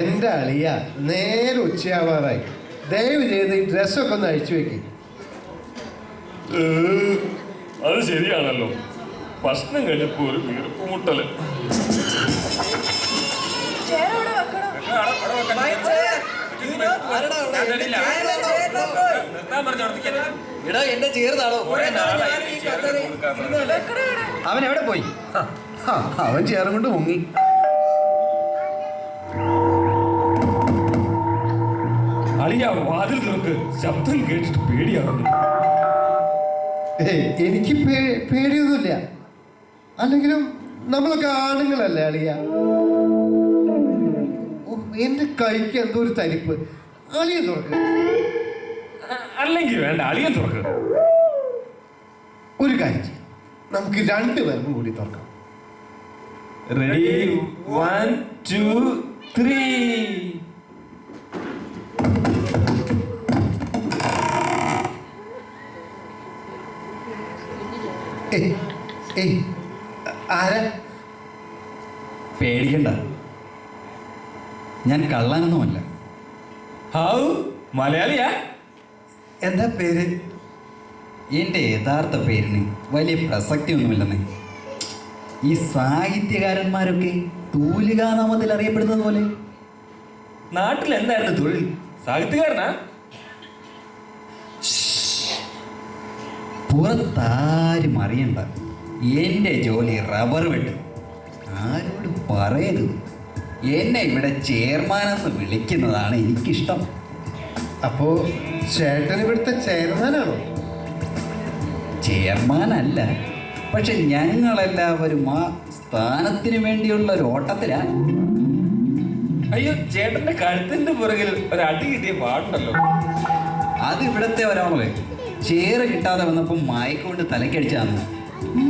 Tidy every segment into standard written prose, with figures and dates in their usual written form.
എൻ്റെ അളിയ നേരെ ഉച്ചയാവാറായി. ദയവ് ചെയ്ത് ഈ ഡ്രസ്സൊക്കെ ഒന്ന് അഴിച്ചു വെക്കും. അത് ശരിയാണല്ലോ. ഭക്ഷണം കഴിഞ്ഞപ്പോ ഒരു വീർപ്പുമുട്ടല്. എന്റെ ചേർന്നാണോ? അവൻ എവിടെ പോയി? അവൻ ചേറും കൊണ്ട് മുങ്ങി. അളിയ വാതിൽ തുറക്ക്, ശബ്ദം കേട്ടിട്ട് പേടിയാവുന്നു. എനിക്ക് പേടിയൊന്നുമില്ല. അല്ലെങ്കിലും നമ്മളൊക്കെ ആണുങ്ങളല്ലേ അളിയ. എന്റെ കൈക്ക് എന്തോ ഒരു തരിപ്പ്. അളിയൻ തുറക്ക്. അല്ലെങ്കിൽ വേണ്ട, അളിയൻ തുറക്ക്. ഒരു കാര്യം, നമുക്ക് രണ്ടുപേർക്കും കൂടി തുറക്കാം. റെഡി, 1 2 3. ആരാ? പേടിക്കണ്ട, ഞാൻ കള്ളനൊന്നുമല്ല. ഹൗ, മലയാളിയാ? എന്താ പേര്? എൻ്റെ യഥാർത്ഥ പേരിന് വലിയ പ്രസക്തി ഒന്നുമില്ലെന്നേ. ഈ സാഹിത്യകാരന്മാരൊക്കെ തൂലികാനാമത്തിൽ അറിയപ്പെടുന്നത് പോലെ. നാട്ടിൽ എന്തായിരുന്നു തൊഴിൽ? സാഹിത്യകാരനാ? പുറത്താരും അറിയണ്ട, എൻ്റെ ജോലി റബ്ബർ വെട്ട്. ആരോടും പറയരുത്. എന്നെ ഇവിടെ ചെയർമാനെന്ന് വിളിക്കുന്നതാണ് എനിക്കിഷ്ടം. അപ്പോ ചേട്ടൻ ഇവിടുത്തെ ചെയർമാനാണോ? ചെയർമാനല്ല, പക്ഷെ ഞങ്ങളെല്ലാവരും ആ സ്ഥാനത്തിന് വേണ്ടിയുള്ള ഒരു ഓട്ടത്തിലാണ്. അയ്യോ, ചേട്ടന്റെ കഴുത്തിന്റെ പുറകിൽ ഒരു അടി കിട്ടിയ പാടുണ്ടല്ലോ. അത് ഇവിടത്തെ ഒരാളെ ചേറ് കിട്ടാതെ വന്നപ്പോൾ മയക്കൊണ്ട് തലക്കടിച്ചാന്ന്.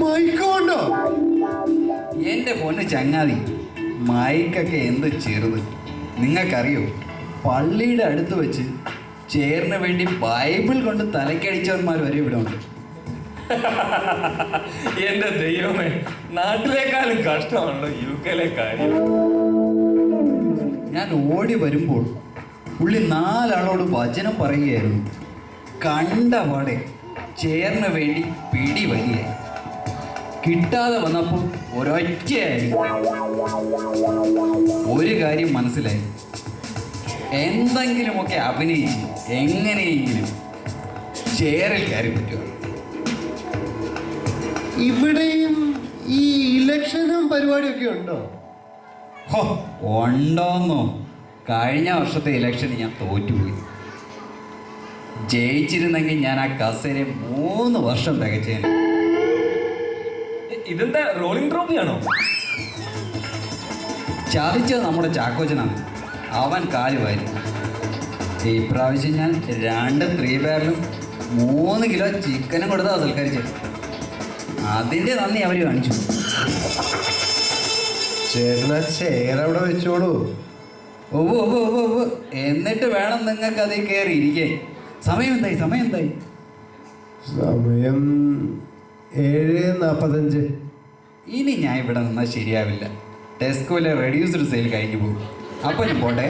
മൈക്കോണ്ടോ? എൻ്റെ പൊന്ന് ചങ്ങാതി, മൈക്കൊക്കെ എന്ത് ചെറുത്. നിങ്ങൾക്കറിയോ, പള്ളിയുടെ അടുത്ത് വെച്ച് ചേറിന് വേണ്ടി ബൈബിൾ കൊണ്ട് തലക്കടിച്ചവന്മാർ വരെ ഇവിടെ ഉണ്ട്. എന്റെ ദൈവമേ, നാട്ടിലേക്കാളും കഷ്ടമാണല്ലോ UK കാര്യം. ഞാൻ ഓടി വരുമ്പോൾ പുള്ളി 4 ആളോട് വചനം പറയുകയായിരുന്നു. കണ്ട പാടെ ചേറിന് വേണ്ടി പിടി വരികയായി. കിട്ടാതെ വന്നപ്പോൾ ഒരൊറ്റയായി. ഒരു കാര്യം മനസ്സിലായി, എന്തെങ്കിലുമൊക്കെ അഭിനയിച്ച് എങ്ങനെയെങ്കിലും ചേറിൽ കയറി പറ്റുക. ഇവിടെയും ഈ ഇലക്ഷനും പരിപാടിയൊക്കെ ഉണ്ടോ? ഹോ, ഉണ്ടോന്നോ? കഴിഞ്ഞ വർഷത്തെ ഇലക്ഷന് ഞാൻ തോറ്റുപോയി. ജയിച്ചിരുന്നെങ്കിൽ ഞാൻ ആ കസേര 3 വർഷം തികച്ചേനെ. ഇതെന്താ റോളിംഗ് ട്രോഫിയാണോ? ചതിച്ചത് നമ്മുടെ ചാക്കോച്ചനാണ്. അവൻ കാലുവായി. ഇപ്രാവശ്യം ഞാൻ 2 3 ബാരലും 3 കിലോ ചിക്കനും കൊടുത്താ സൽക്കരിച്ചത്. അതിൻ്റെ നന്ദി അവർ കാണിച്ചു. ചേട്ടനാ ചെയറവിടെ വെച്ചോളൂ. ഓ, എന്നിട്ട് വേണം നിങ്ങൾക്ക് അതിൽ കയറി ഇരിക്കേ. സമയം എന്തായി? സമയം 7:45. ഇനി ഞാൻ ഇവിടെ നിന്നാൽ ശരിയാവില്ല. ടെസ്കോയിലെ റെഡ്യൂസ്ഡ് സെയിൽ കഴിഞ്ഞു പോകും. അപ്പോൾ ഞാൻ പോട്ടെ.